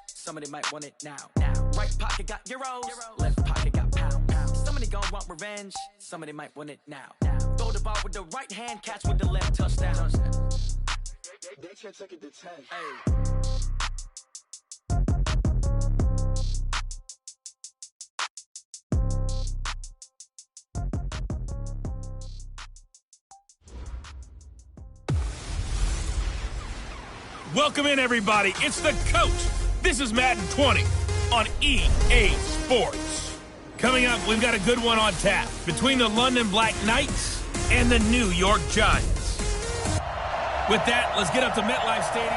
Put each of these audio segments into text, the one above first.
Somebody might want it now. Right pocket got euros, left pocket got pound. Somebody gon' want revenge. Somebody might want it now. Throw the ball with the right hand, catch with the left, touchdown. They can't take it to 10. Hey. Welcome in, everybody. It's the coach. This is Madden 20 on EA Sports. Coming up, we've got a good one on tap between the London Black Knights and the New York Giants. With that, let's get up to MetLife Stadium.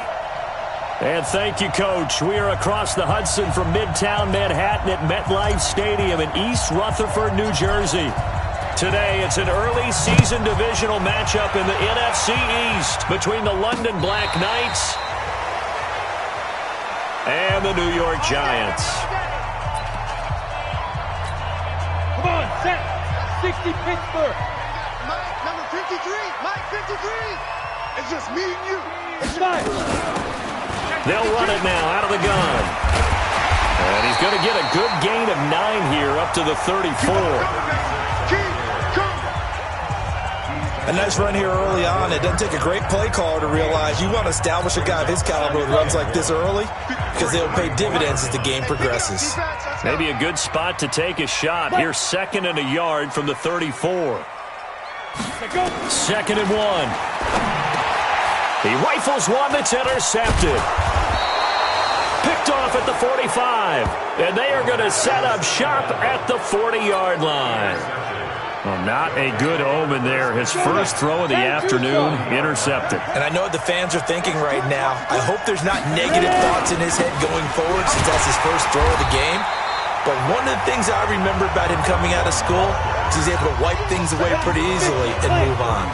And thank you, Coach. We are across the Hudson from Midtown Manhattan at MetLife Stadium in East Rutherford, New Jersey. Today, it's an early season divisional matchup in the NFC East between the London Black Knights and the New York Giants. Come on, set. 60 Pittsburgh. Mike, number 53. Mike, 53. It's just me and you. It's fine. They'll run it now out of the gun. And he's going to get a good gain of 9 here up to the 34. A nice run here early on. It doesn't take a great play caller to realize you want to establish a guy of his caliber with runs like this early because they'll pay dividends as the game progresses. Maybe a good spot to take a shot. Here's 2nd and a yard from the 34. 2nd and 1. He rifles one that's intercepted. Picked off at the 45. And they are going to set up shop at the 40-yard line. Well, not a good omen there. His first throw of the afternoon intercepted. And I know what the fans are thinking right now. I hope there's not negative thoughts in his head going forward since that's his first throw of the game. But one of the things I remember about him coming out of school is he's able to wipe things away pretty easily and move on.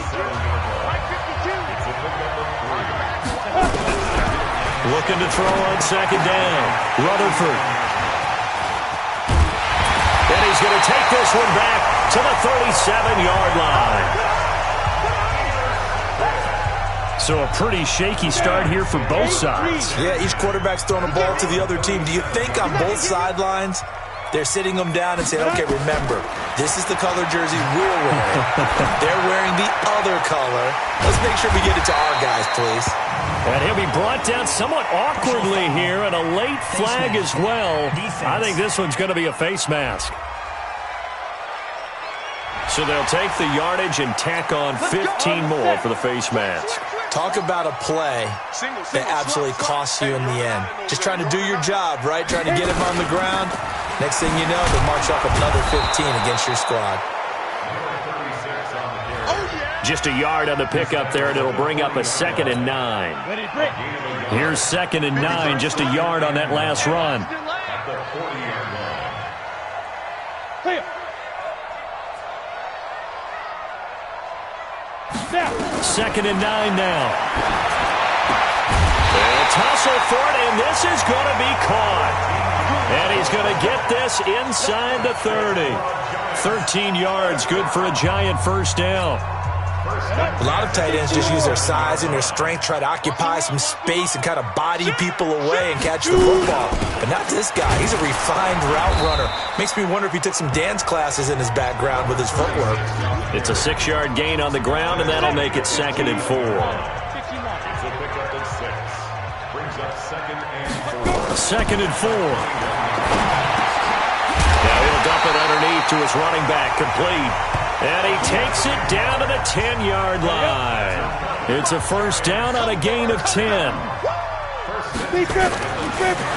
Looking to throw on 2nd down. Rutherford. And he's going to take this one back to the 37-yard line. So a pretty shaky start here for both sides. Yeah, each quarterback's throwing a ball to the other team. Do you think on both sidelines they're sitting them down and saying, okay, remember, this is the color jersey we're wearing. They're wearing the other color. Let's make sure we get it to our guys, please. And he'll be brought down somewhat awkwardly here, and a late flag as well. I think this one's going to be a face mask. So they'll take the yardage and tack on 15 more for the face mask. Talk about a play that absolutely costs you in the end. Just trying to do your job, right? Trying to get him on the ground. Next thing you know, they'll march off another 15 against your squad. Just a yard on the pickup there, and it'll bring up a 2nd and 9. Here's 2nd and 9, just a yard on that last run. 2nd and 9 now. And tussle for it, and this is going to be caught. And he's going to get this inside the 30. 13 yards, good for a Giant first down. A lot of tight ends just use their size and their strength, try to occupy some space and kind of body people away and catch the football. But not this guy. He's a refined route runner. Makes me wonder if he took some dance classes in his background with his footwork. It's a 6-yard gain on the ground, and that'll make it 2nd and 4. 2nd and 4. Now he'll dump it underneath to his running back, complete. And he takes it down to the 10-yard line. It's a first down on a gain of 10.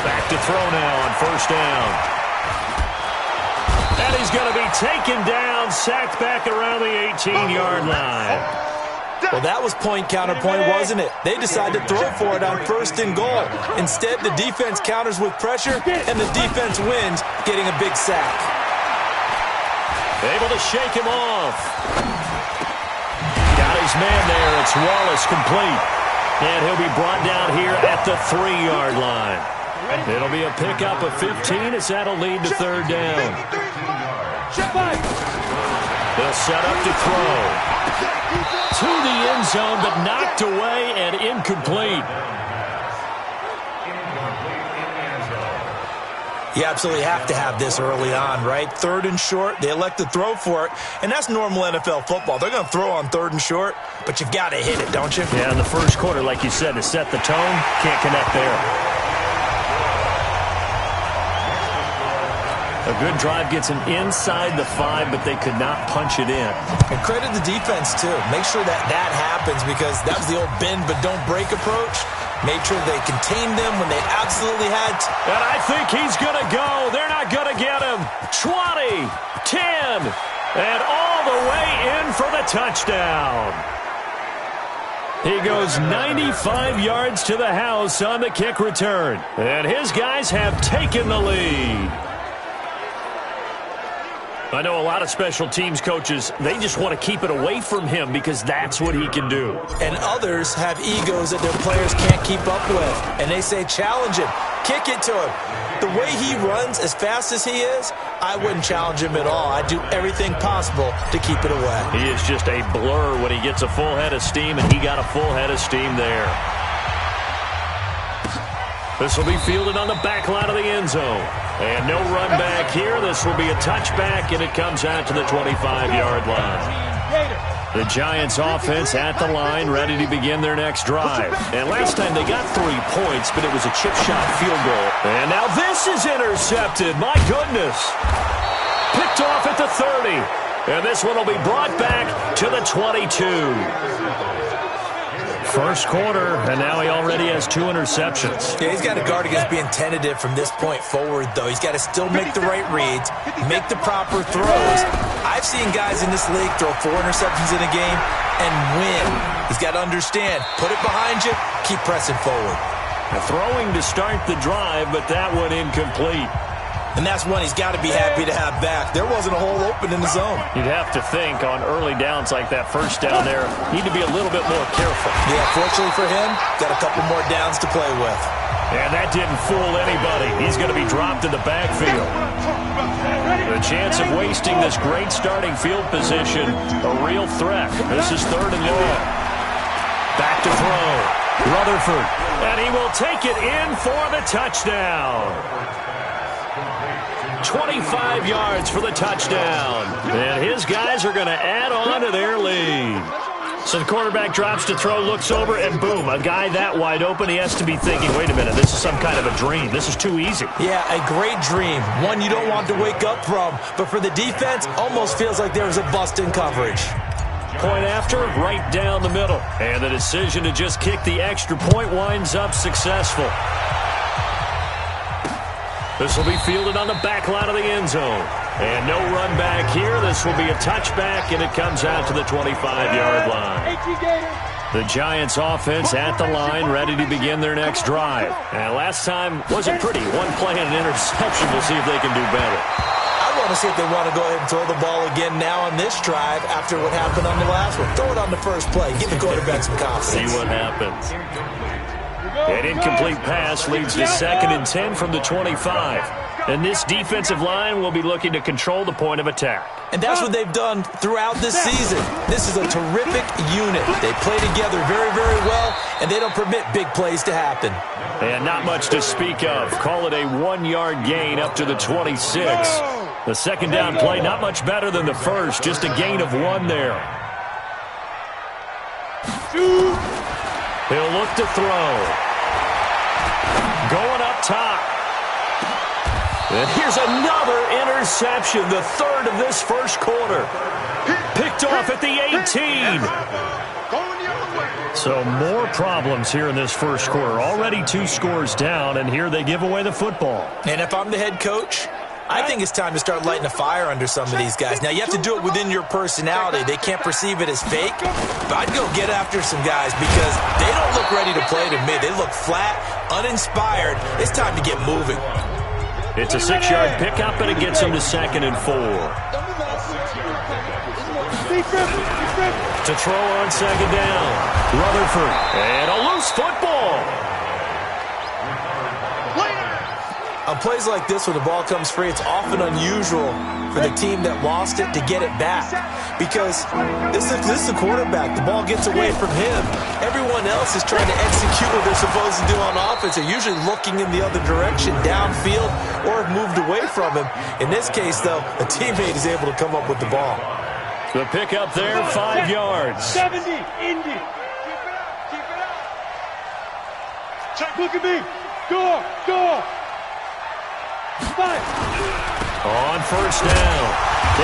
Back to throw now on first down. And he's going to be taken down, sacked back around the 18-yard line. Well, that was point counterpoint, wasn't it? They decided to throw for it on 1st and goal. Instead, the defense counters with pressure, and the defense wins, getting a big sack. Able to shake him off. Got his man there. It's Wallace, complete. And he'll be brought down here at the 3-yard line. It'll be a pickup of 15 as that'll lead to 3rd down. They'll set up to throw. To the end zone, but knocked away and incomplete. You absolutely have to have this early on, right? 3rd and short, they elect to throw for it, and that's normal NFL football. They're going to throw on 3rd and short, but you've got to hit it, don't you? Yeah, in the first quarter, like you said, to set the tone, can't connect there. A good drive gets them inside the 5, but they could not punch it in. And credit the defense, too. Make sure that happens, because that was the old bend but don't break approach. Made sure they contained them when they absolutely had to. And I think he's going to go. They're not going to get him. 20, 10, and all the way in for the touchdown. He goes 95 yards to the house on the kick return. And his guys have taken the lead. I know a lot of special teams coaches, they just want to keep it away from him because that's what he can do. And others have egos that their players can't keep up with. And they say, challenge him, kick it to him. The way he runs as fast as he is, I wouldn't challenge him at all. I'd do everything possible to keep it away. He is just a blur when he gets a full head of steam, and he got a full head of steam there. This will be fielded on the back line of the end zone. And no run back here. This will be a touchback, and it comes out to the 25-yard line. The Giants offense at the line, ready to begin their next drive. And last time they got 3 points, but it was a chip shot field goal. And now this is intercepted. My goodness. Picked off at the 30. And this one will be brought back to the 22. First quarter, and now he already has 2 interceptions. Yeah, he's got to guard against being tentative from this point forward, though. He's got to still make the right reads, make the proper throws. I've seen guys in this league throw 4 interceptions in a game and win. He's got to understand, put it behind you, keep pressing forward. Throwing to start the drive, but that one incomplete. And that's one he's got to be happy to have back. There wasn't a hole open in the zone. You'd have to think on early downs like that first down there, need to be a little bit more careful. Yeah, fortunately for him, got a couple more downs to play with. And that didn't fool anybody. He's going to be dropped in the backfield. The chance of wasting this great starting field position, a real threat. This is 3rd and long. Back to throw. Rutherford. And he will take it in for the touchdown. 25 yards for the touchdown. And his guys are going to add on to their lead. So the quarterback drops to throw, looks over, and boom, a guy that wide open, he has to be thinking, wait a minute, this is some kind of a dream. This is too easy. Yeah, a great dream. One you don't want to wake up from. But for the defense, almost feels like there was a bust in coverage. Point after, right down the middle. And the decision to just kick the extra point winds up successful. This will be fielded on the back line of the end zone. And no run back here. This will be a touchback, and it comes out to the 25-yard line. The Giants offense at the line, ready to begin their next drive. And last time wasn't pretty. One play and an interception. We'll see if they can do better. I want to see if they want to go ahead and throw the ball again now on this drive after what happened on the last one. Throw it on the first play. Give the quarterback some confidence. See what happens. An incomplete pass leads to 2nd and 10 from the 25. And this defensive line will be looking to control the point of attack. And that's what they've done throughout this season. This is a terrific unit. They play together very, very well, and they don't permit big plays to happen. And not much to speak of. Call it a 1-yard gain up to the 26. The second down play, not much better than the first, just a gain of 1 there. He'll look to throw. Going up top. And here's another interception, the 3rd of this first quarter. Picked off at the 18. So more problems here in this first quarter. Already 2 scores down, and here they give away the football. And if I'm the head coach, I think it's time to start lighting a fire under some of these guys. Now, you have to do it within your personality. They can't perceive it as fake. But I'd go get after some guys because they don't look ready to play to me. They look flat, uninspired. It's time to get moving. It's a 6-yard pickup, and it gets them to 2nd and 4. To throw on 2nd down. Rutherford. And a loose football. On plays like this, when the ball comes free, it's often unusual for the team that lost it to get it back. Because this is the quarterback. The ball gets away from him. Everyone else is trying to execute what they're supposed to do on offense. They're usually looking in the other direction, downfield, or have moved away from him. In this case, though, a teammate is able to come up with the ball. The pickup there, 5 yards. 70, Indy. Keep it up. Look at me. Go. 5. On first down,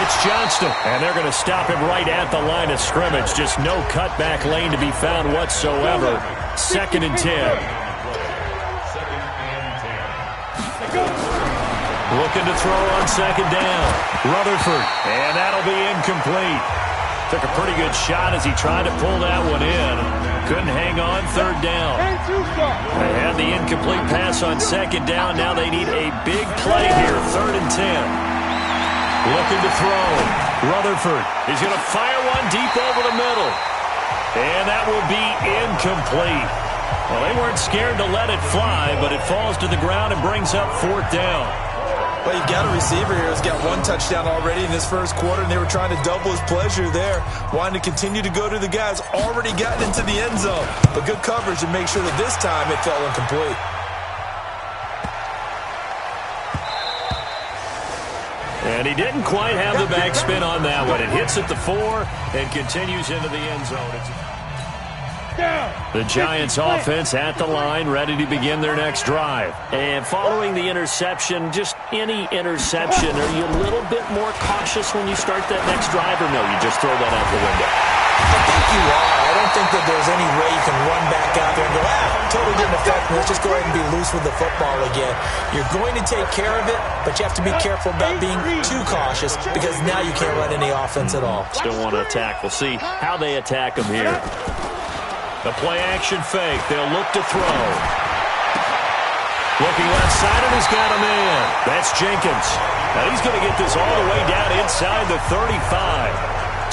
it's Johnston, and they're going to stop him right at the line of scrimmage. Just no cutback lane to be found whatsoever. 2nd and 10. Looking to throw on 2nd down. Rutherford, and that'll be incomplete. Took a pretty good shot as he tried to pull that one in. Couldn't hang on 3rd down. They had the incomplete pass on 2nd down. Now they need a big play here. 3rd and 10. Looking to throw. Rutherford is going to fire one deep over the middle. And that will be incomplete. Well, they weren't scared to let it fly, but it falls to the ground and brings up 4th down. Well, you've got a receiver here who's got 1 touchdown already in this first quarter, and they were trying to double his pleasure there, wanting to continue to go to the guys already gotten into the end zone. But good coverage to make sure that this time it fell incomplete. And he didn't quite have the backspin on that one. It hits at the 4 and continues into the end zone. The Giants offense at the line, ready to begin their next drive. And following the interception, just any interception, are you a little bit more cautious when you start that next drive, or no, you just throw that out the window? I think you are. I don't think that there's any way you can run back out there and go, totally didn't affect me. Let's just go ahead and be loose with the football again. You're going to take care of it, but you have to be careful about being too cautious because now you can't run any offense at all. Still want to attack. We'll see how they attack him here. The play-action fake. They'll look to throw. Looking left side, and he's got a man. That's Jenkins. Now he's going to get this all the way down inside the 35.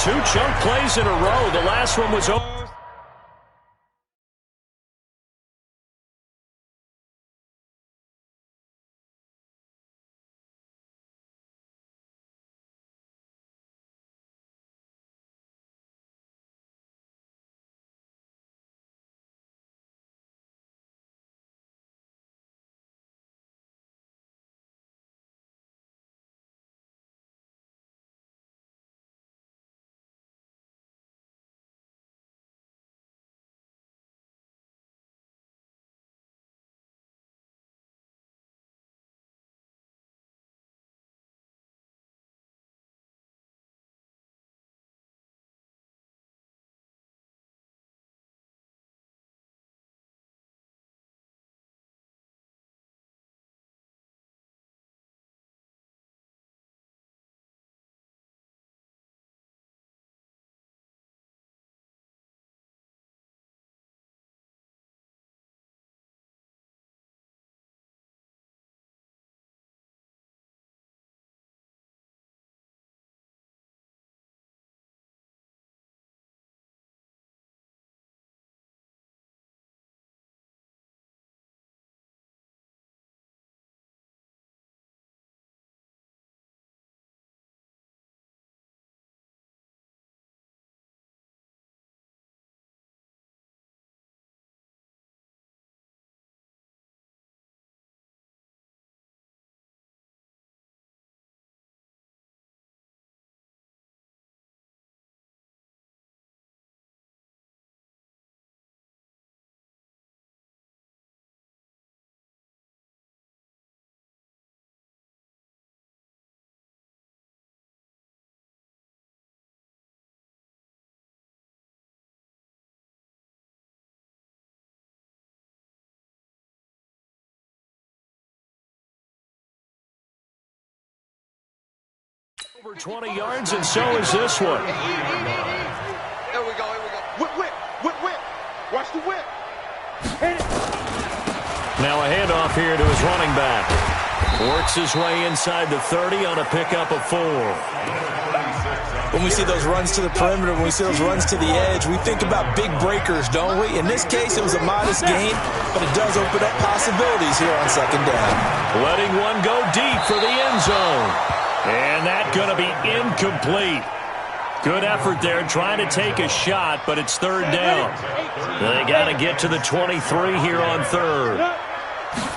2 chunk plays in a row. The last one was over. Over 20 yards, and so is this one. Here we go. Whip. Watch the whip. Now a handoff here to his running back. Works his way inside the 30 on a pickup of 4. When we see those runs to the perimeter, when we see those runs to the edge, we think about big breakers, don't we? In this case, it was a modest gain, but it does open up possibilities here on second down. Letting one go deep for the end zone. And that's going to be incomplete. Good effort there trying to take a shot, but it's third down. They got to get to the 23 here on third.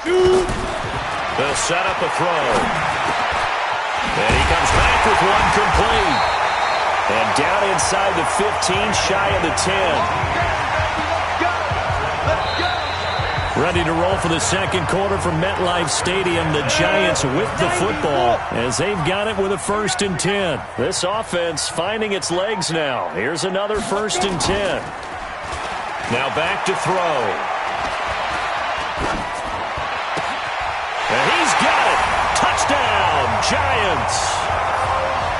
They'll set up a throw. And he comes back with one complete. And down inside the 15, shy of the 10. Ready to roll for the second quarter from MetLife Stadium. The Giants with the football as they've got it with a 1st and 10. This offense finding its legs now. Here's another 1st and 10. Now back to throw. And he's got it. Touchdown, Giants.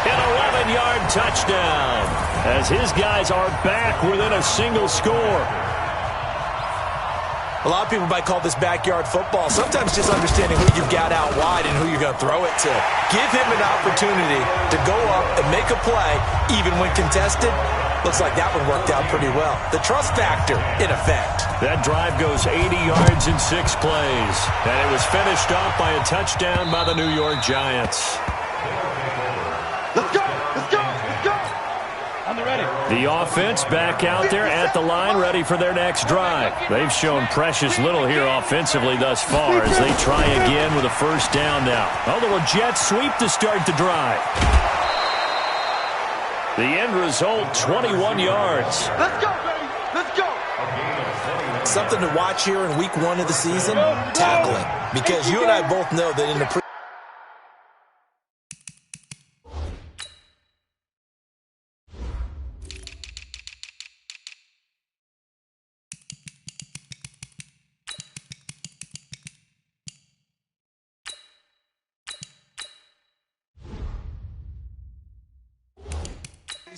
An 11-yard touchdown as his guys are back within a single score. A lot of people might call this backyard football. Sometimes just understanding who you've got out wide and who you're going to throw it to. Give him an opportunity to go up and make a play, even when contested. Looks like that one worked out pretty well. The trust factor in effect. That drive goes 80 yards in 6 plays. And it was finished off by a touchdown by the New York Giants. Let's go! Let's go! Let's go! On the ready. The offense back out there at the line, ready for their next drive. They've shown precious little here offensively thus far as they try again with a 1st down now. A little jet sweep to start the drive. The end result, 21 yards. Let's go, baby! Let's go! Something to watch here in week 1 of the season, tackling. Because you and I both know that in the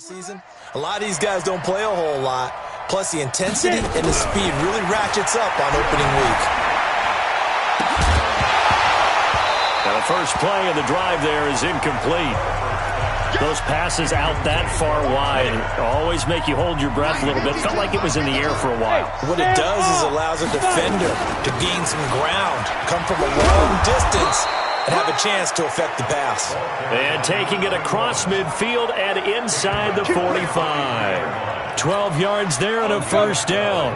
season, a lot of these guys don't play a whole lot. Plus, the intensity and the speed really ratchets up on opening week. Now the first play of the drive there is incomplete. Those passes out that far wide always make you hold your breath a little bit. Felt like it was in the air for a while. What it does is allows a defender to gain some ground, come from a long distance, and have a chance to affect the pass. And taking it across midfield and inside the 45. 12 yards there and a 1st down.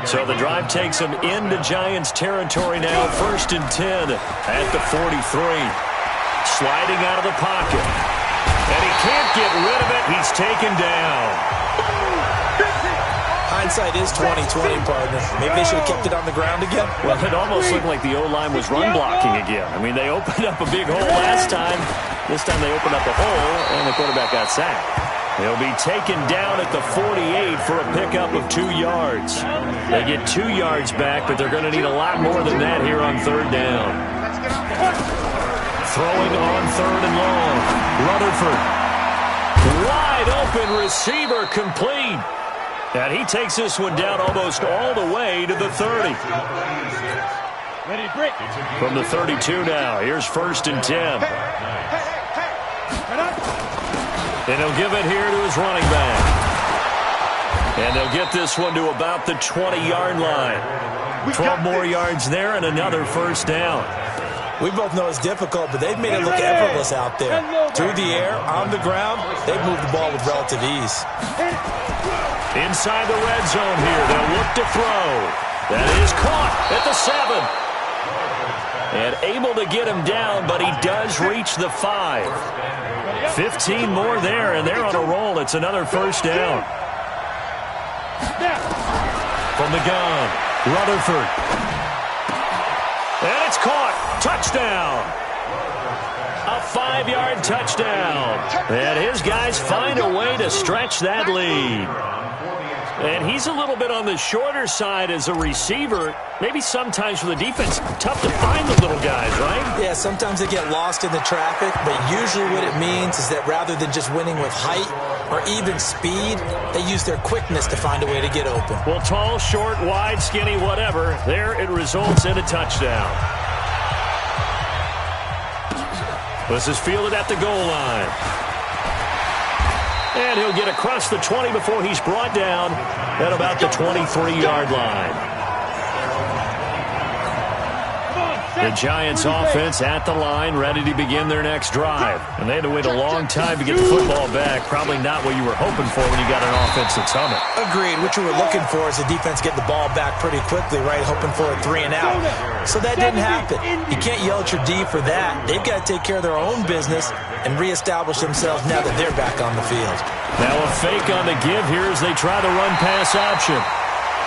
So the drive takes them into Giants territory now. 1st and 10 at the 43. Sliding out of the pocket. And he can't get rid of it. He's taken down. Hindsight is 20/20, partner. Maybe they should have kept it on the ground again. Well, it almost looked like the O-line was run blocking again. I mean, they opened up a big hole last time. This time they opened up a hole, and the quarterback got sacked. He'll be taken down at the 48 for a pickup of 2 yards. They get 2 yards back, but they're going to need a lot more than that here on 3rd down. Throwing on 3rd and long. Rutherford. Wide open receiver complete. And he takes this one down almost all the way to the 30. Ready to break. From the 32 now, here's 1st and 10. And he'll give it here to his running back. And they'll get this one to about the 20-yard line. 12 more yards there and another 1st down. We both know it's difficult, but they've made it look effortless out there. Through the air, on the ground, they've moved the ball with relative ease. Inside the red zone here, they'll look to throw. That is caught at the 7. And able to get him down, but he does reach the 5. 15 more there, and they're on a roll. It's another 1st down. From the gun, Rutherford. And it's caught. Touchdown. A 5-yard touchdown. And his guys find a way to stretch that lead. And he's a little bit on the shorter side as a receiver. Maybe sometimes for the defense, tough to find the little guys, right? Yeah, sometimes they get lost in the traffic, but usually what it means is that rather than just winning with height or even speed, they use their quickness to find a way to get open. Well, tall, short, wide, skinny, whatever, there it results in a touchdown. This is fielded at the goal line. And he'll get across the 20 before he's brought down at about the 23-yard line. The Giants offense at the line, ready to begin their next drive. And they had to wait a long time to get the football back. Probably not what you were hoping for when you got an offense that's humming. Agreed. What you were looking for is the defense get the ball back pretty quickly, right? Hoping for a 3 and out. So that didn't happen. You can't yell at your D for that. They've got to take care of their own business and reestablish themselves now that they're back on the field. Now a fake on the give here as they try the run-pass option.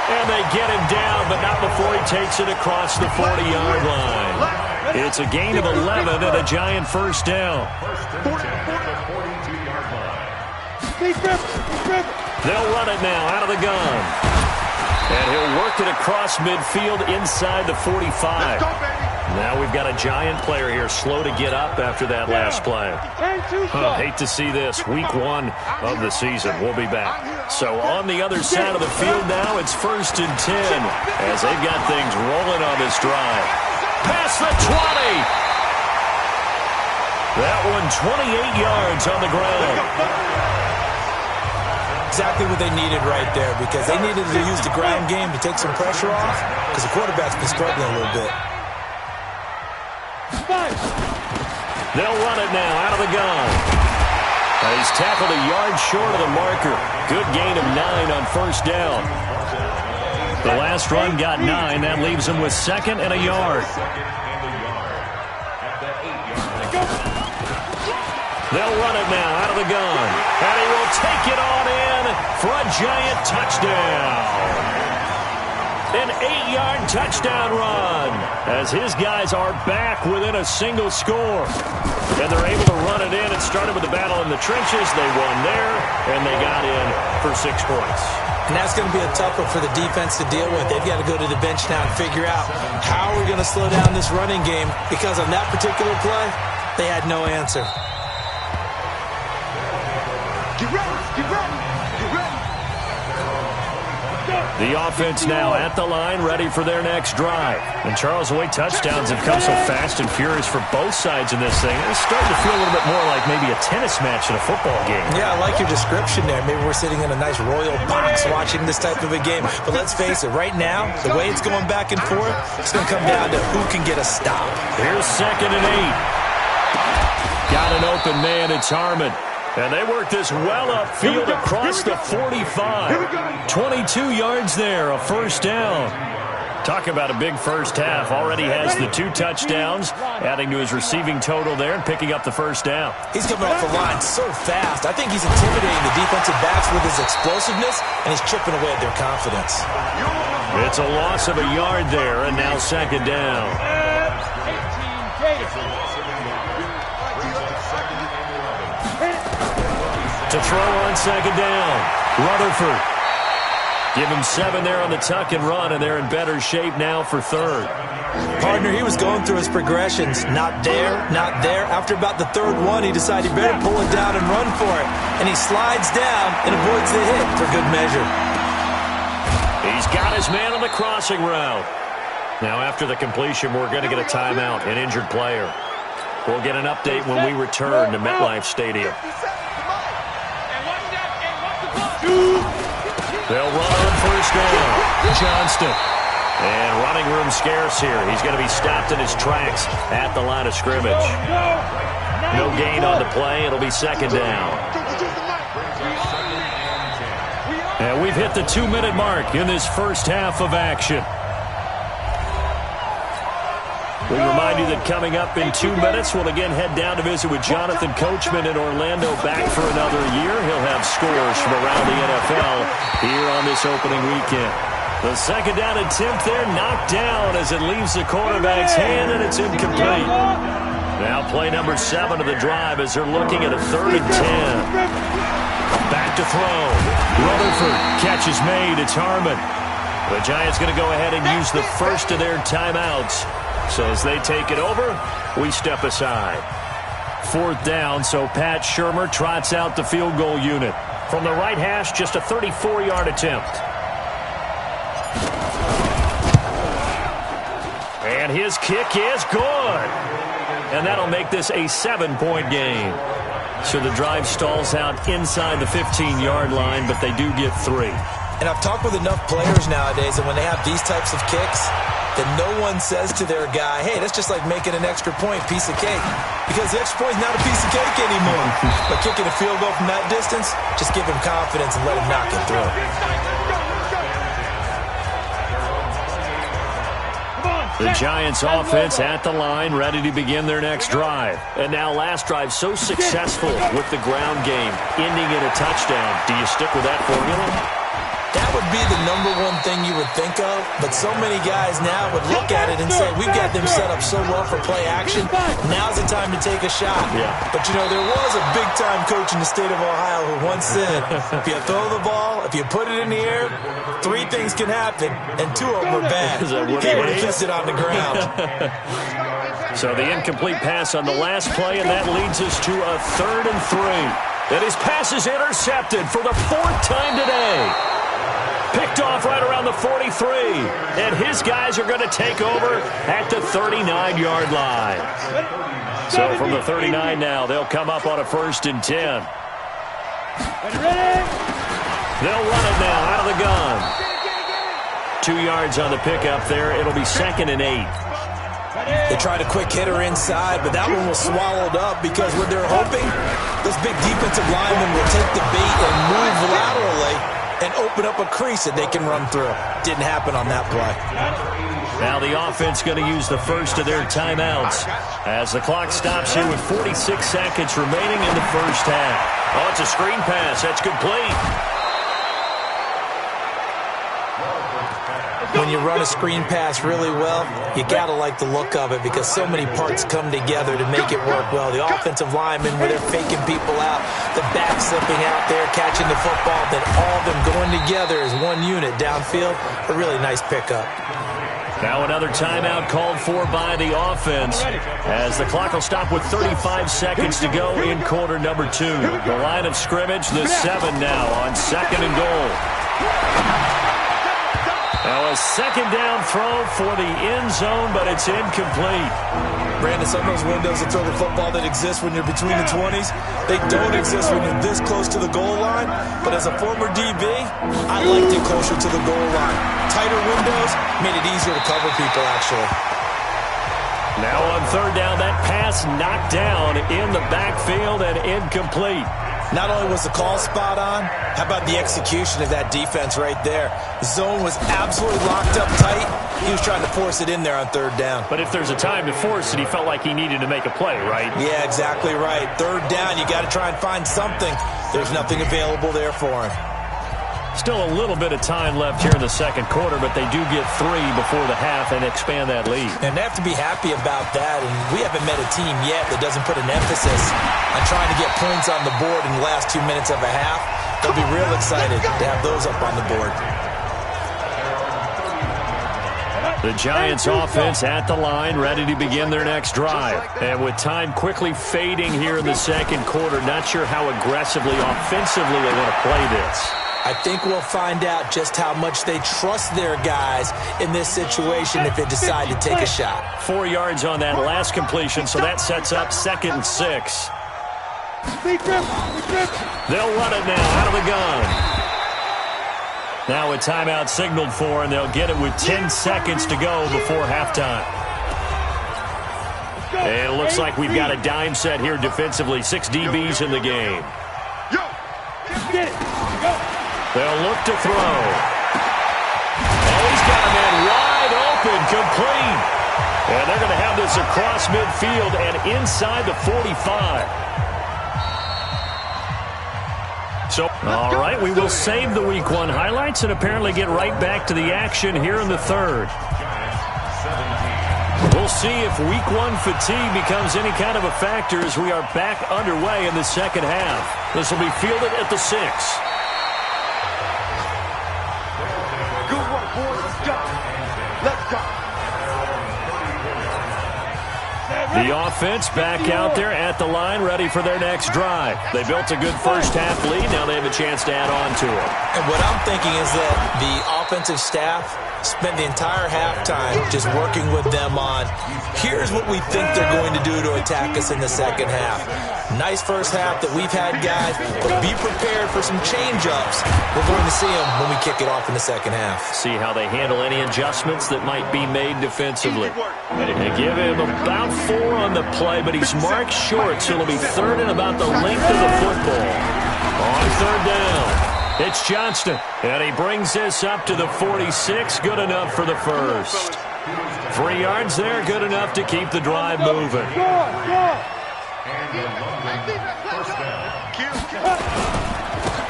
And they get him down, but not before he takes it across the 40-yard line. It's a gain of 11 and a Giant first down. They'll run it now out of the gun. And he'll work it across midfield inside the 45. Now we've got a Giant player here slow to get up after that last play. Hate to see this. Week 1 of the season. We'll be back. So on the other side of the field now, it's 1st and 10 as they've got things rolling on this drive. Past the 20. That one 28 yards on the ground. Exactly what they needed right there because they needed to use the ground game to take some pressure off because the quarterback's been struggling a little bit. They'll run it now out of the gun. He's tackled a yard short of the marker. Good gain of 9 on first down. The last run got 9. That leaves him with 2nd and a yard. They'll run it now out of the gun. And he will take it on in for a Giant touchdown. An 8-yard touchdown run as his guys are back within a single score. And they're able to run it in. It started with the battle in the trenches. They won there, and they got in for 6 points. And that's going to be a tough one for the defense to deal with. They've got to go to the bench now and figure out how we're going to slow down this running game because on that particular play, they had no answer. Get ready, get ready, get ready. The offense now at the line, ready for their next drive. And Charles, the way touchdowns have come so fast and furious for both sides in this thing, it's starting to feel a little bit more like maybe a tennis match in a football game. Yeah, I like your description there. Maybe we're sitting in a nice royal box watching this type of a game. But let's face it, right now, the way it's going back and forth, it's going to come down to who can get a stop. Here's 2nd and 8. Got an open man, it's Harmon. And they work this well upfield across the 45. 22 yards there, a first down. Talk about a big first half. Already has the 2 touchdowns, adding to his receiving total there and picking up the first down. He's coming off the line so fast. I think he's intimidating the defensive backs with his explosiveness, and he's chipping away at their confidence. It's a loss of a yard there, and now 2nd down. To throw on 2nd down, Rutherford. Give him 7 there on the tuck and run, and they're in better shape now for 3rd. Partner, he was going through his progressions. Not there, not there. After about the 3rd one, he decided he better pull it down and run for it. And he slides down and avoids the hit for good measure. He's got his man on the crossing route. Now, after the completion, we're going to get a timeout, an injured player. We'll get an update when we return to MetLife Stadium. They'll run on first down. Johnston. And running room scarce here. He's going to be stopped in his tracks at the line of scrimmage. No gain on the play. It'll be 2nd down. And we've hit the 2-minute mark in this first half of action. We remind you that coming up in 2 minutes, we'll again head down to visit with Jonathan Coachman in Orlando, back for another year. He'll have scores from around the NFL here on this opening weekend. The 2nd down attempt there knocked down as it leaves the quarterback's hand, and it's incomplete. Now play number 7 of the drive as they're looking at a 3rd and 10. Back to throw. Rutherford, catch is made. It's Harmon. The Giants going to go ahead and use the first of their timeouts. So as they take it over, we step aside. 4th down, so Pat Shurmur trots out the field goal unit. From the right hash, just a 34-yard attempt. And his kick is good. And that'll make this a 7-point game. So the drive stalls out inside the 15-yard line, but they do get 3. And I've talked with enough players nowadays that when they have these types of kicks, that no one says to their guy, hey, that's just like making an extra point, piece of cake. Because the extra point is not a piece of cake anymore. But kicking a field goal from that distance, just give him confidence and let him knock it through. The Giants offense at the line, ready to begin their next drive. And now last drive so successful with the ground game, ending in a touchdown. Do you stick with that formula? That would be the number one thing you would think of, but so many guys now would look at it and say, we've got them set up so well for play action, now's the time to take a shot. Yeah. But, you know, there was a big-time coach in the state of Ohio who once said, if you throw the ball, if you put it in the air, 3 things can happen, and 2 of them are bad. He would have kissed it on the ground. So the incomplete pass on the last play, and that leads us to a 3rd and 3. And his pass is intercepted for the 4th time today. Picked off right around the 43. And his guys are going to take over at the 39-yard line. So from the 39 now, they'll come up on a 1st and 10. They'll run it now out of the gun. 2 yards on the pickup there. It'll be 2nd and 8. They tried a quick hitter inside, but that one was swallowed up because what they're hoping, those big defensive linemen will take the bait and move laterally and open up a crease that they can run through. Didn't happen on that play. Now the offense going to use the first of their timeouts as the clock stops here with 46 seconds remaining in the first half. Oh, it's a screen pass. That's complete. When you run a screen pass really well, you got to like the look of it because so many parts come together to make it work well. The offensive linemen, where they're faking people out, the back slipping out there, catching the football, then all of them going together as one unit downfield. A really nice pickup. Now another timeout called for by the offense as the clock will stop with 35 seconds to go in quarter number 2. The line of scrimmage, the 7 now on 2nd and goal. Now a 2nd down throw for the end zone, but it's incomplete. Brandon, some of those windows that throw the football that exist when you're between the 20s, they don't exist when you're this close to the goal line. But as a former DB, I liked it closer to the goal line. Tighter windows made it easier to cover people, actually. Now on 3rd down, that pass knocked down in the backfield and incomplete. Not only was the call spot on, how about the execution of that defense right there? The zone was absolutely locked up tight. He was trying to force it in there on 3rd down. But if there's a time to force it, he felt like he needed to make a play, right? Yeah, exactly right. 3rd down, you got to try and find something. There's nothing available there for him. Still a little bit of time left here in the 2nd quarter, but they do get 3 before the half and expand that lead. And they have to be happy about that, and we haven't met a team yet that doesn't put an emphasis on trying to get points on the board in the last 2 minutes of a half. They'll be real excited to have those up on the board. The Giants offense at the line, ready to begin their next drive. And with time quickly fading here in the 2nd quarter, not sure how aggressively, offensively they want to play this. I think we'll find out just how much they trust their guys in this situation if they decide to take a shot. 4 yards on that last completion, so that sets up 2nd and 6. They'll run it now out of the gun. Now a timeout signaled for, and they'll get it with 10 seconds to go before halftime. And it looks like we've got a dime set here defensively. 6 DBs in the game. They'll look to throw. Oh, he's got a man wide open, complete. And they're going to have this across midfield and inside the 45. So, all right, we will save the Week 1 highlights and apparently get right back to the action here in the 3rd. We'll see if Week 1 fatigue becomes any kind of a factor as we are back underway in the 2nd half. This will be fielded at the 6. The offense back out there at the line, ready for their next drive. They built a good first half lead. Now they have a chance to add on to it. And what I'm thinking is that The offensive staff spent the entire halftime just working with them on, here's what we think they're going to do to attack us in the second half. Nice first half that we've had, guys, but be prepared for some change-ups. We're going to see them when we kick it off in the second half. See how they handle any adjustments that might be made defensively. They give him about 4 on the play, but he's marked short, so it'll be third and about the length of the football. On third down, it's Johnston, and he brings this up to the 46. Good enough for the first. 3 yards there, good enough to keep the drive moving.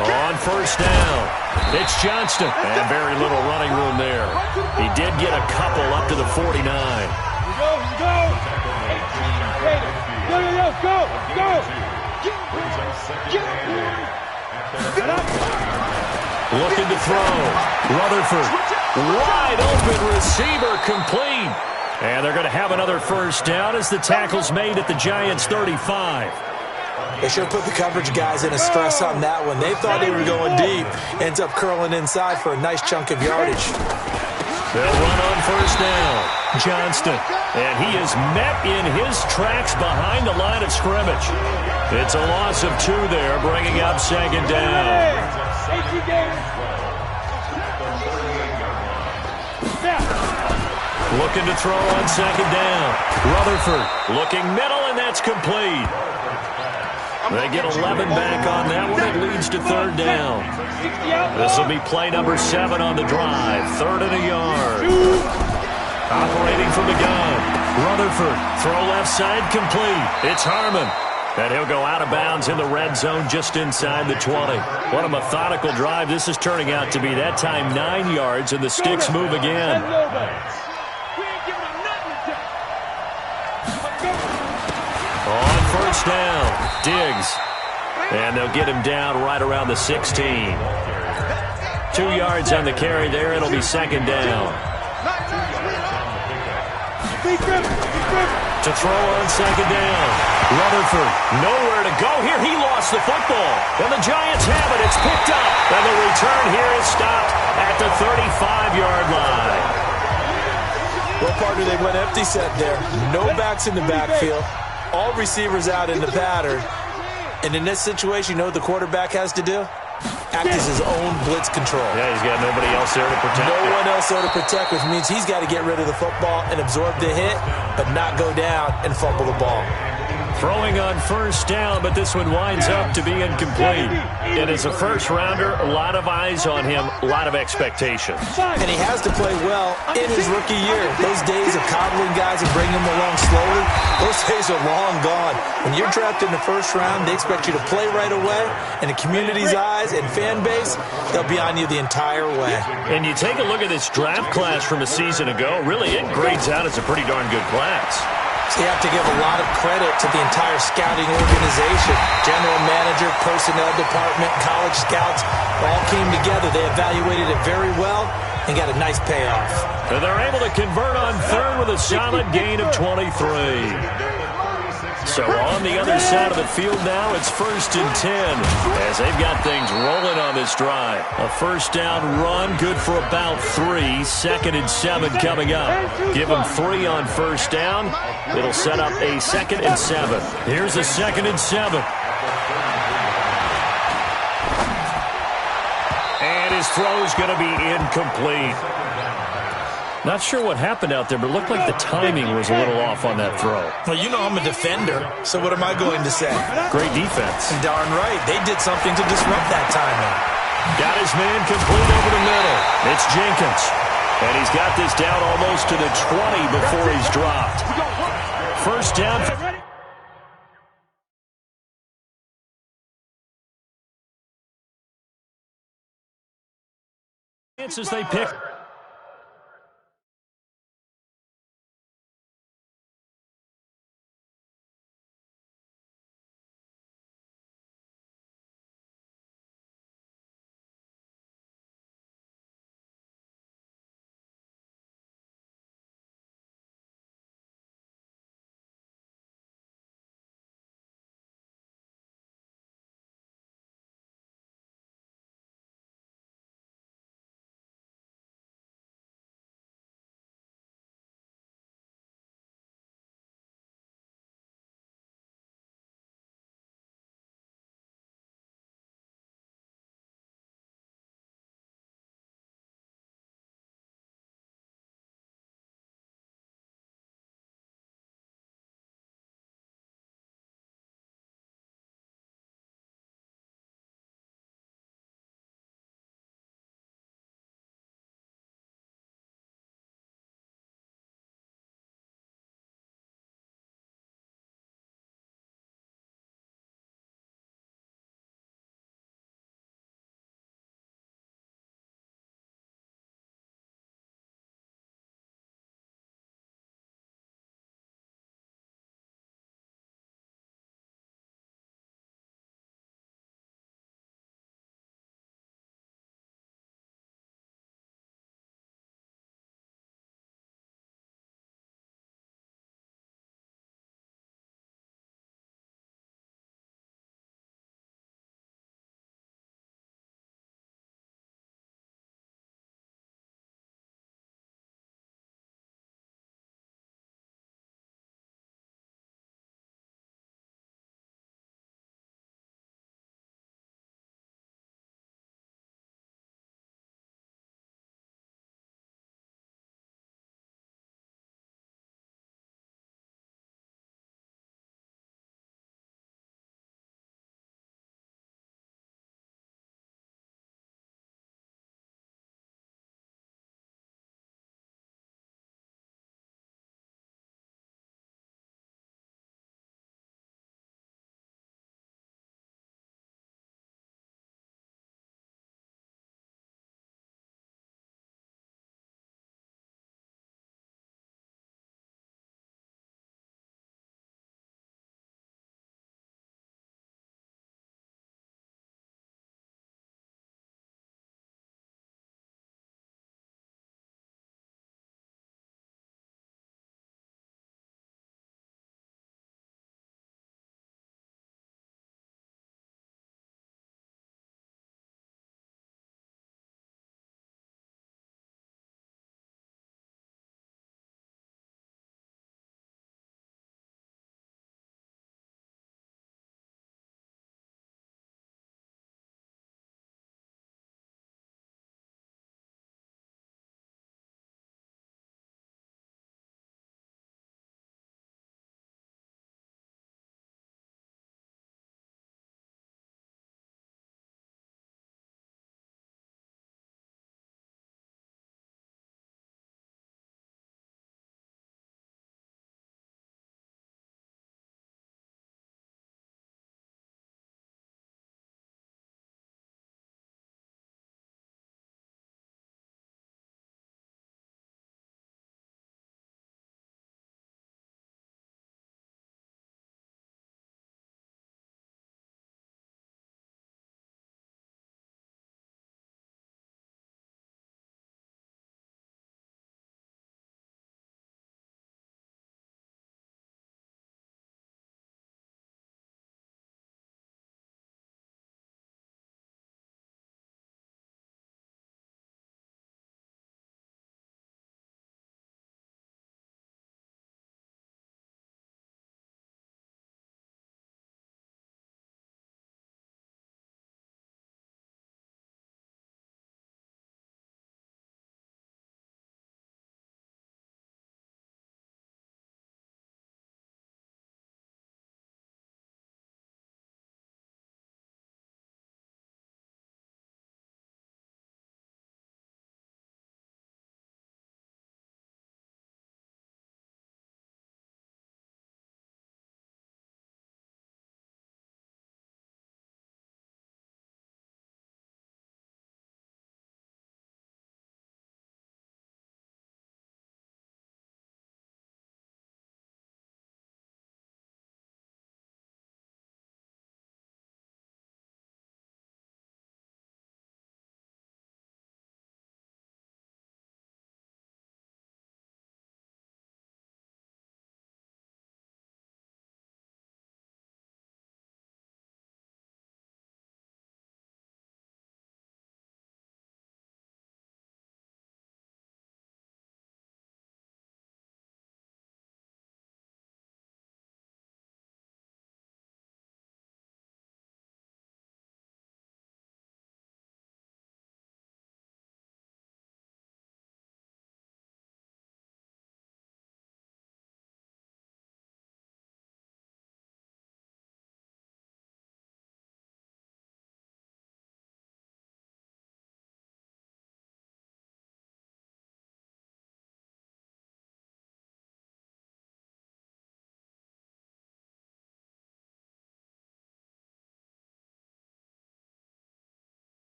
On first down, it's Johnston, and very little running room there. He did get a couple up to the 49. Looking to throw. Rutherford. Wide open receiver complete. And they're going to have another first down as the tackle's made at the Giants' 35. They sure put the coverage guys in a stress on that one. They thought they were going deep. Ends up curling inside for a nice chunk of yardage. They'll run on first down. Johnston. And he is met in his tracks behind the line of scrimmage. It's a loss of 2 there, bringing up second down. Looking to throw on second down. Rutherford looking middle, and that's complete. They get 11 back on that one. It leads to third down. This will be play number 7 on the drive. Third and a yard. Operating from the gun. Rutherford. Throw left side complete. It's Harmon. And he'll go out of bounds in the red zone just inside the 20. What a methodical drive this is turning out to be. That time 9 yards, and the sticks move again. On first down, Diggs. And they'll get him down right around the 16. 2 yards on the carry there. It'll be second down. To throw on second down. Rutherford, nowhere to go here. He lost the football. And the Giants have it. It's picked up. And the return here is stopped at the 35-yard line. Well, partner, they went empty set there. No backs in the backfield. All receivers out in the pattern. And in this situation, you know what the quarterback has to do? Act as his own blitz control. Yeah, he's got nobody else there to protect. No one else there to protect, which means he's got to get rid of the football and absorb the hit, but not go down and fumble the ball. Throwing on first down, but this one winds up to be incomplete. It is a first-rounder, a lot of eyes on him, a lot of expectations. And he has to play well in his rookie year. Those days of coddling guys and bringing them along slowly, those days are long gone. When you're drafted in the first round, they expect you to play right away, and the community's eyes and fan base, they'll be on you the entire way. And you take a look at this draft class from a season ago, really it grades out as a pretty darn good class. So you have to give a lot of credit to the entire scouting organization. General manager, personnel department, college scouts all came together. They evaluated it very well and got a nice payoff. And they're able to convert on third with a solid gain of 23. So on the other side of the field now, it's 1st and 10 as they've got things rolling on this drive. A first down run, good for about 3. 2nd and 7 coming up. Give them 3 on first down. It'll set up a 2nd and 7. Here's a 2nd and 7. And his throw's going to be incomplete. Not sure what happened out there, but it looked like the timing was a little off on that throw. Well, you know I'm a defender, so what am I going to say? Great defense. Darn right. They did something to disrupt that timing. Got his man complete over the middle. It's Jenkins. And he's got this down almost to the 20 before he's dropped. First down. As they pick.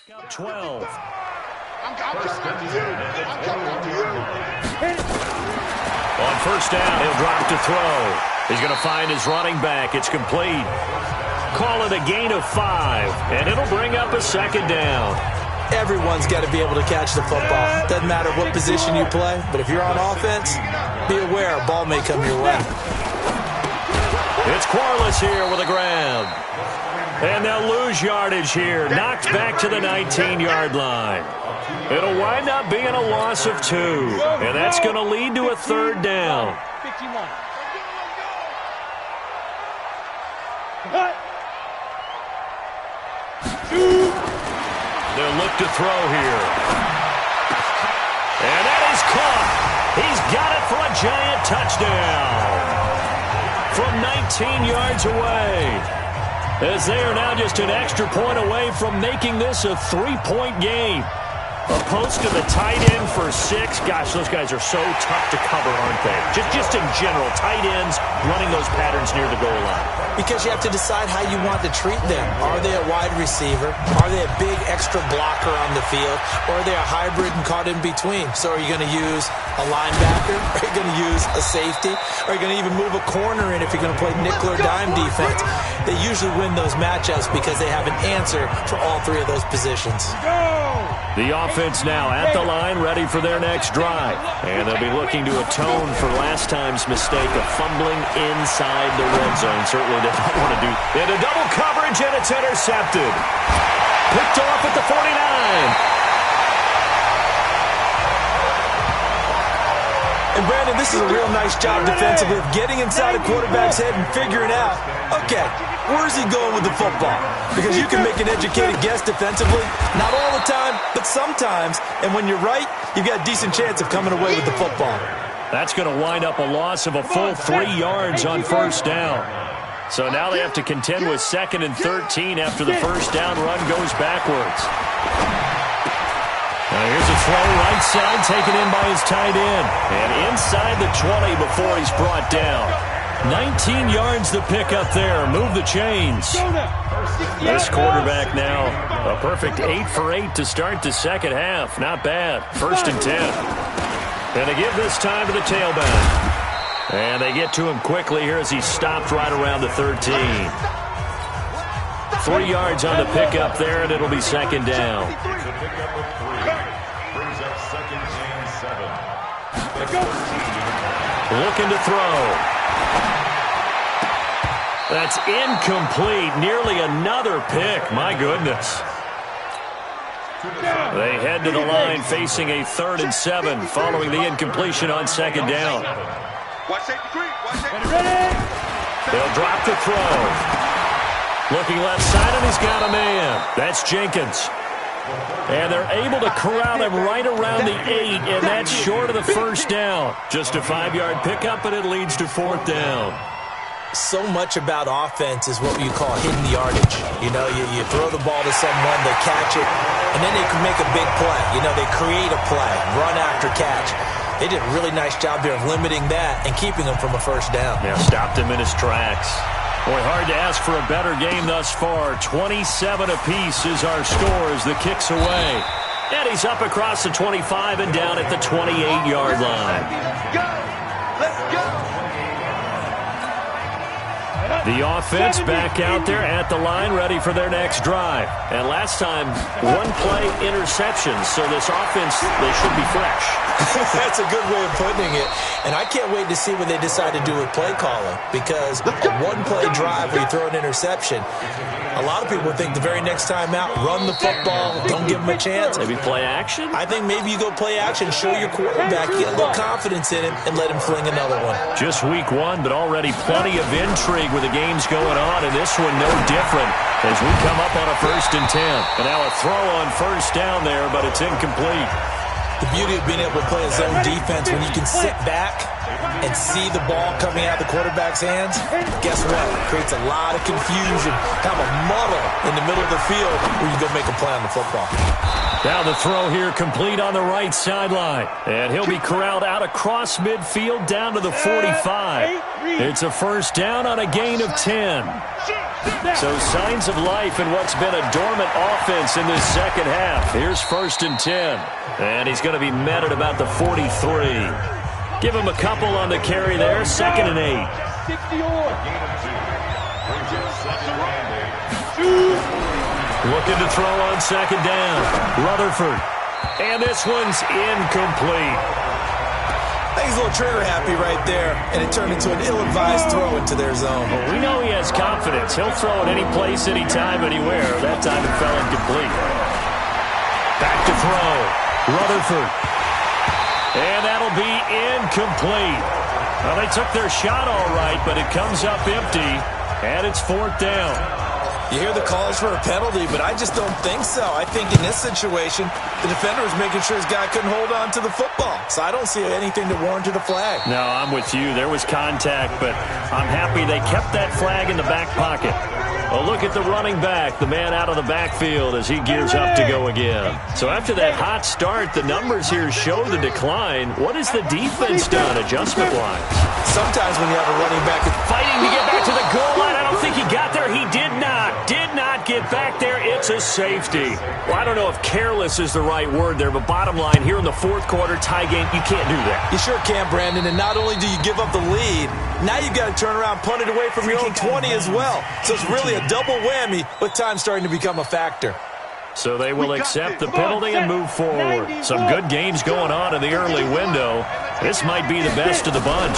12. I'm coming to you. I'm coming to you. On first down, he'll drop to throw. He's going to find his running back. It's complete. Call it a gain of 5, and it'll bring up a second down. Everyone's got to be able to catch the football. Doesn't matter what position you play, but if you're on offense, be aware a ball may come your way. It's Quarles here with a grab. And they'll lose yardage here. Knocked back to the 19-yard line. It'll wind up being a loss of 2, and that's going to lead to a third down. 51. They'll look to throw here. And that is caught. He's got it for a giant touchdown. From 19 yards away. As they are now just an extra point away from making this a 3-point game. A post to the tight end for 6. Gosh, those guys are so tough to cover, aren't they? Just in general, tight ends running those patterns near the goal line. Because you have to decide how you want to treat them. Are they a wide receiver? Are they a big extra blocker on the field? Or are they a hybrid and caught in between? So are you going to use a linebacker? Are you going to use a safety? Are you going to even move a corner in if you're going to play nickel or dime defense? They usually win those matchups because they have an answer for all 3 of those positions. The offense now at the line, ready for their next drive. And they'll be looking to atone for last time's mistake of fumbling inside the red zone. Certainly they don't want to do. Into double coverage, and it's intercepted. Picked off at the 49. And Brandon, this is a real nice job defensively of getting inside a quarterback's head and figuring out, okay, where's he going with the football? Because you can make an educated guess defensively, not all the time, but sometimes. And when you're right, you've got a decent chance of coming away with the football. That's going to wind up a loss of a full 3 yards on first down. So now they have to contend with 2nd and 13 after the first down run goes backwards. Now here's a throw right side taken in by his tight end. And inside the 20 before he's brought down. 19 yards the pick up there. Move the chains. This quarterback now, a perfect 8 for 8 to start the second half. Not bad. 1st and 10. And they give this time to the tailback. And they get to him quickly here as he stopped right around the 13. 3 yards on the pickup there, and it'll be 2nd down. Looking to throw. That's incomplete. Nearly another pick. My goodness. They head to the line facing a 3rd and 7 following the incompletion on 2nd down. They'll drop the throw. Looking left side, and he's got a man. That's Jenkins. And they're able to corral him right around the 8, and that's short of the first down. Just a 5-yard pickup, and it leads to 4th down. So much about offense is what you call hidden yardage. You know, you throw the ball to someone, they catch it, and then they can make a big play. You know, they create a play, run after catch. They did a really nice job there of limiting that and keeping him from a first down. Yeah, stopped him in his tracks. Boy, hard to ask for a better game thus far. 27 apiece is our score as the kick's away. And he's up across the 25 and down at the 28-yard line. Let's go! The offense back out there at the line, ready for their next drive. And last time, 1-play interception, so this offense, they should be fresh. That's a good way of putting it. And I can't wait to see what they decide to do with play calling, because a 1-play drive where you throw an interception, a lot of people think the very next time out, run the football, don't give them a chance. Maybe play action? I think maybe you go play action, show your quarterback, get a little confidence in him, and let him fling another one. Just week 1, but already plenty of intrigue with the games going on, and this one no different as we come up on a 1st and 10. And now a throw on first down there, but it's incomplete. The beauty of being able to play a zone defense when you can sit back and see the ball coming out of the quarterback's hands, guess what? It creates a lot of confusion, kind of a muddle in the middle of the field where you go make a play on the football. Now the throw here complete on the right sideline. And he'll be corralled out across midfield down to the 45. It's a first down on a gain of 10. So signs of life in what's been a dormant offense in this second half. Here's 1st and 10. And he's going to be met at about the 43. Give him a couple on the carry there. 2nd and 8. Looking to throw on 2nd down. Rutherford. And this one's incomplete. I think he's a little trigger happy right there, and it turned into an ill-advised throw into their zone. Well, we know he has confidence. He'll throw it any place, anytime, anywhere. That time it fell incomplete. Back to throw. Rutherford. And that'll be incomplete. Well, they took their shot all right, but it comes up empty, and it's 4th down. You hear the calls for a penalty, but I just don't think so. I think in this situation, the defender was making sure his guy couldn't hold on to the football. So I don't see anything to warrant the flag. No, I'm with you. There was contact, but I'm happy they kept that flag in the back pocket. Well, look at the running back, the man out of the backfield as he gears up to go again. So after that hot start, the numbers here show the decline. What has the defense done adjustment-wise? Sometimes when you have a running back, it's fighting to get back to the goal line. I don't think he got there. He did not get back there. It's a safety. Well, I don't know if careless is the right word there, but bottom line, here in the 4th quarter, tie game, you can't do that. You sure can, Brandon, and not only do you give up the lead, now you've got to turn around, punt it away from your own 20 as well. So it's really a double whammy with time starting to become a factor. So they will accept the penalty and move forward. Some good games going on in the early window. This might be the best of the bunch.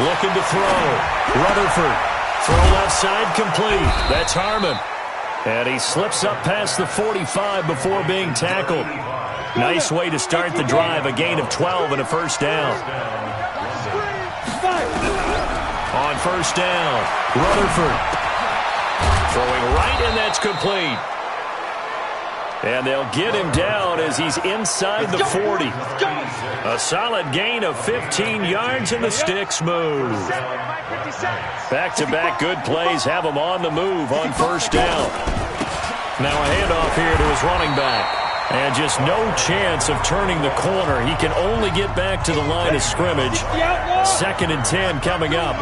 Looking to throw. Rutherford. Throw left side complete. That's Harmon. And he slips up past the 45 before being tackled. Nice way to start the drive. A gain of 12 and a 1st down. On 1st down, Rutherford. Throwing right, and that's complete. And they'll get him down as he's inside the 40. A solid gain of 15 yards, and the sticks move. Back-to-back good plays have him on the move on 1st down. Now a handoff here to his running back. And just no chance of turning the corner. He can only get back to the line of scrimmage. 2nd and 10 coming up.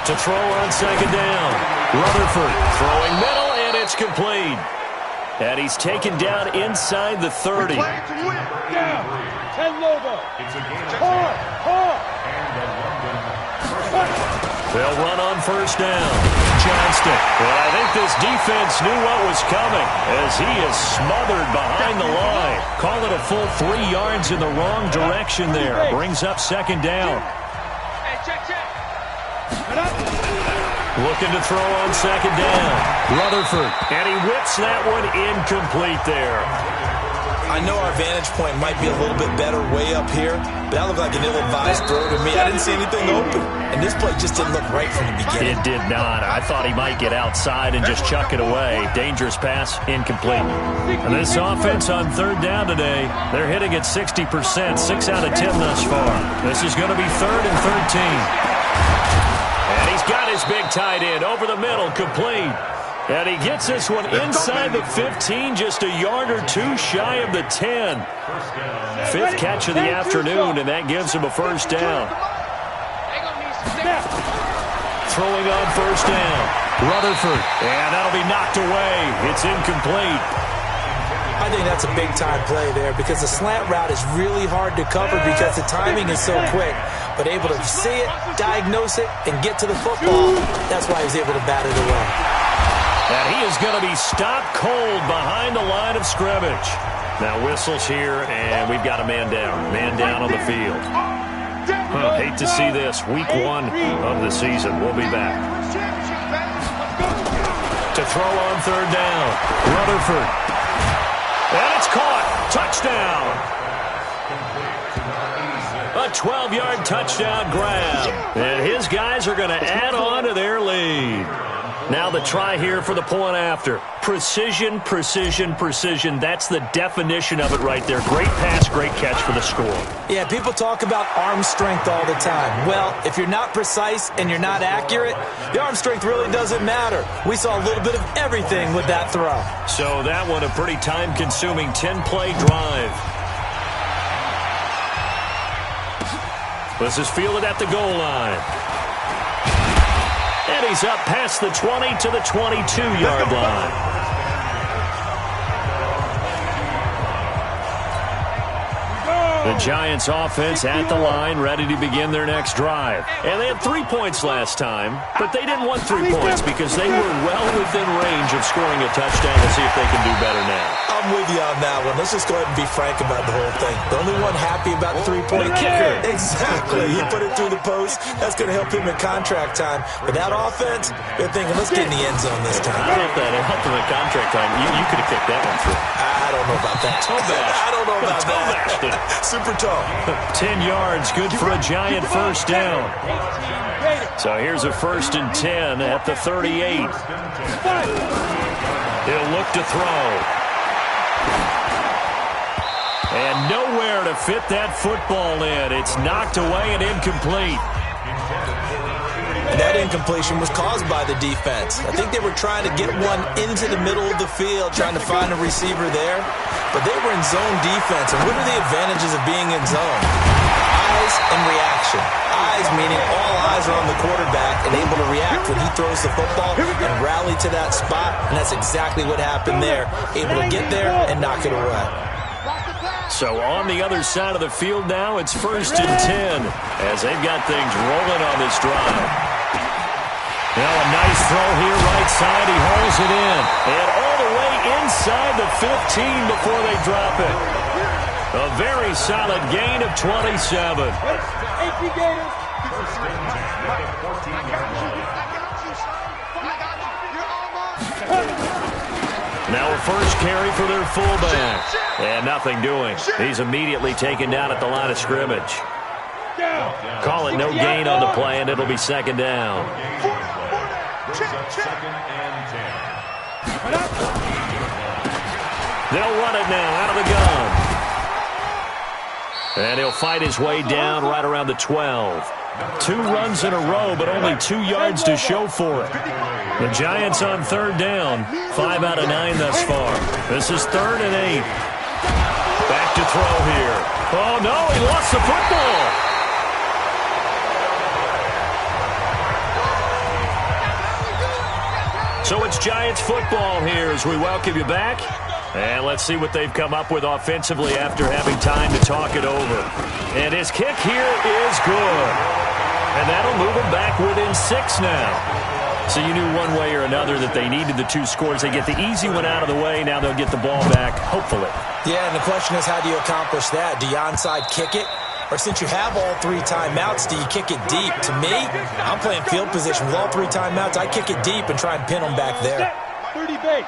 To throw on 2nd down. Rutherford throwing middle. It's complete. And he's taken down inside the 30. Down. 10 logo. They'll run on 1st down. Johnston. Well, I think this defense knew what was coming as he is smothered behind the line. Call it a full 3 yards in the wrong direction there. Brings up 2nd down. Looking to throw on 2nd down. Rutherford. And he whips that one incomplete there. I know our vantage point might be a little bit better way up here, but that looked like an ill-advised throw to me. I didn't see anything open, and this play just didn't look right from the beginning. It did not. I thought he might get outside and just chuck it away. Dangerous pass, incomplete. And this offense on 3rd down today, they're hitting at 60%, 6 out of 10 thus far. This is going to be 3rd and 13. And he's got his big tight end over the middle, complete. And he gets this one inside the 15, just a yard or two shy of the 10. 5th catch of the afternoon, and that gives him a 1st down. Throwing on 1st down. Rutherford. And that'll be knocked away. It's incomplete. I think that's a big-time play there because the slant route is really hard to cover because the timing is so quick. But able to see it, diagnose it, and get to the football, that's why he was able to bat it away. And he is going to be stopped cold behind the line of scrimmage. Now whistles here, and we've got a man down. Man down on the field. Hate to see this. Week 1 of the season. We'll be back. To throw on 3rd down. Rutherford. And it's caught. Touchdown. A 12-yard touchdown grab. And his guys are going to add on to their lead. Now the try here for the point after. Precision, precision, precision. That's the definition of it right there. Great pass, great catch for the score. Yeah, people talk about arm strength all the time. Well, if you're not precise and you're not accurate, the arm strength really doesn't matter. We saw a little bit of everything with that throw. So that one a pretty time-consuming 10-play drive. This is fielded at the goal line. And he's up past the 20 to the 22-yard line. The Giants offense at the line, ready to begin their next drive. And they had 3 points last time, but they didn't want 3 points because they were well within range of scoring a touchdown. Let's see if they can do better now. I'm with you on that one. Let's just go ahead and be frank about the whole thing. The only one happy about the three-point kicker. Exactly. He put it through the post. That's going to help him in contract time. But that offense, they're thinking, let's get in the end zone this time. I don't know if that helped him in contract time. You could have kicked that one through. I don't know about that. I don't know about that. Super tall. 10 yards, good for a Giant first down. So here's a 1st and 10 at the 38. He'll look to throw. And nowhere to fit that football in. It's knocked away and incomplete. That incompletion was caused by the defense. I think they were trying to get one into the middle of the field, trying to find a receiver there. But they were in zone defense. And what are the advantages of being in zone? Eyes and reaction. Eyes meaning all eyes are on the quarterback and able to react when he throws the football and rally to that spot. And that's exactly what happened there. Able to get there and knock it away. So on the other side of the field now, it's 1st and 10 as they've got things rolling on this drive. Now a nice throw here, right side. He hauls it in. And all the way inside the 15 before they drop it. A very solid gain of 27. Now a first carry for their fullback. And nothing doing. He's immediately taken down at the line of scrimmage. Call it no gain on the play, and it'll be 2nd down. They'll run it now out of the gun. And he'll fight his way down right around the 12. 2 runs in a row, but only 2 yards to show for it. The Giants on 3rd down. 5 out of 9 thus far. This is 3rd and 8. Back to throw here. Oh, no, he lost the football. So it's Giants football here as we welcome you back. And let's see what they've come up with offensively after having time to talk it over. And his kick here is good. And that'll move him back within 6 now. So you knew one way or another that they needed the 2 scores. They get the easy one out of the way. Now they'll get the ball back, hopefully. Yeah, and the question is, how do you accomplish that? Do you onside kick it? Or since you have all 3 timeouts, do you kick it deep? To me, I'm playing field position with all 3 timeouts. I kick it deep and try and pin them back there. 30 base.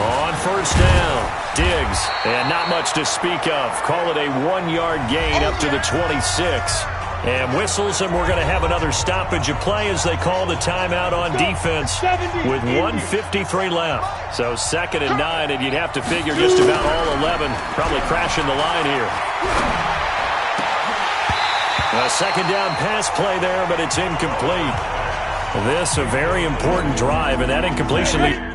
On 1st down, Diggs, and not much to speak of. Call it a 1-yard gain up to the 26. And whistles, and we're going to have another stoppage of play as they call the timeout on defense with 1:53 left. So 2nd and 9, and you'd have to figure just about all 11 probably crashing the line here. A 2nd down pass play there, but it's incomplete. This a very important drive, and that incompletion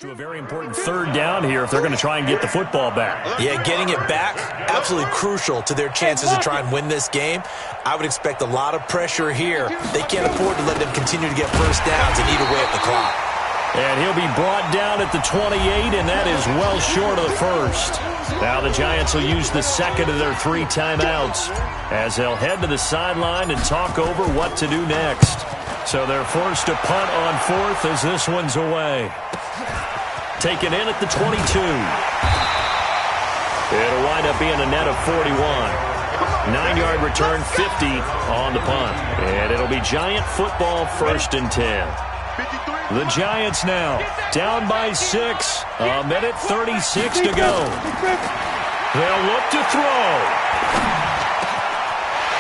To a very important third down here if they're going to try and get the football back. Yeah, getting it back, absolutely crucial to their chances to try and win this game. I would expect a lot of pressure here. They can't afford to let them continue to get first downs and eat away at the clock. And he'll be brought down at the 28, and that is well short of the first. Now the Giants will use the second of their 3 timeouts as they'll head to the sideline and talk over what to do next. So they're forced to punt on 4th as this one's away. Taken in at the 22. It'll wind up being a net of 41. 9-yard return, 50 on the punt. And it'll be Giant football, 1st and 10. The Giants now down by 6. A minute 36 to go. They'll look to throw.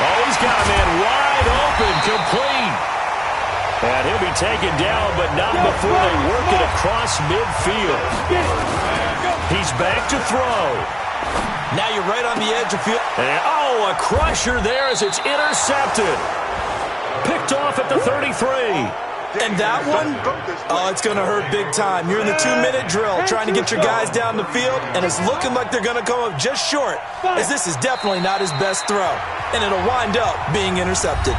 Oh, he's got a man wide open, complete. And he'll be taken down, but not before they work it across midfield. He's back to throw. Now you're right on the edge of field. And, oh, a crusher there as it's intercepted. Picked off at the 33. And that one, oh, it's going to hurt big time. You're in the 2-minute drill trying to get your guys down the field, and it's looking like they're going to come up just short, as this is definitely not his best throw. And it'll wind up being intercepted.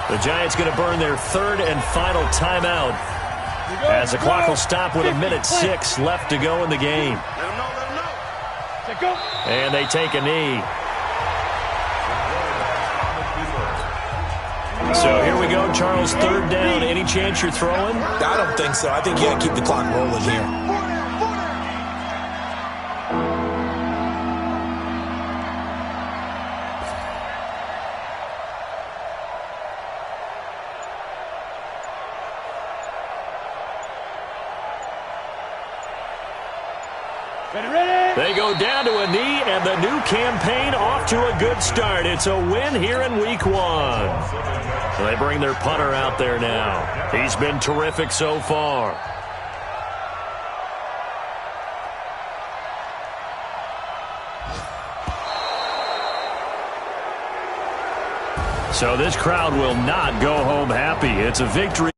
The Giants going to burn their 3rd and final timeout as the clock will stop with a minute 6 left to go in the game. And they take a knee. So here we go, Charles, 3rd down. Any chance you're throwing? I don't think so. I think you got to keep the clock rolling here. They go down to a knee, and the new campaign off to a good start. It's a win here in week 1. So they bring their punter out there now. He's been terrific so far. So this crowd will not go home happy. It's a victory.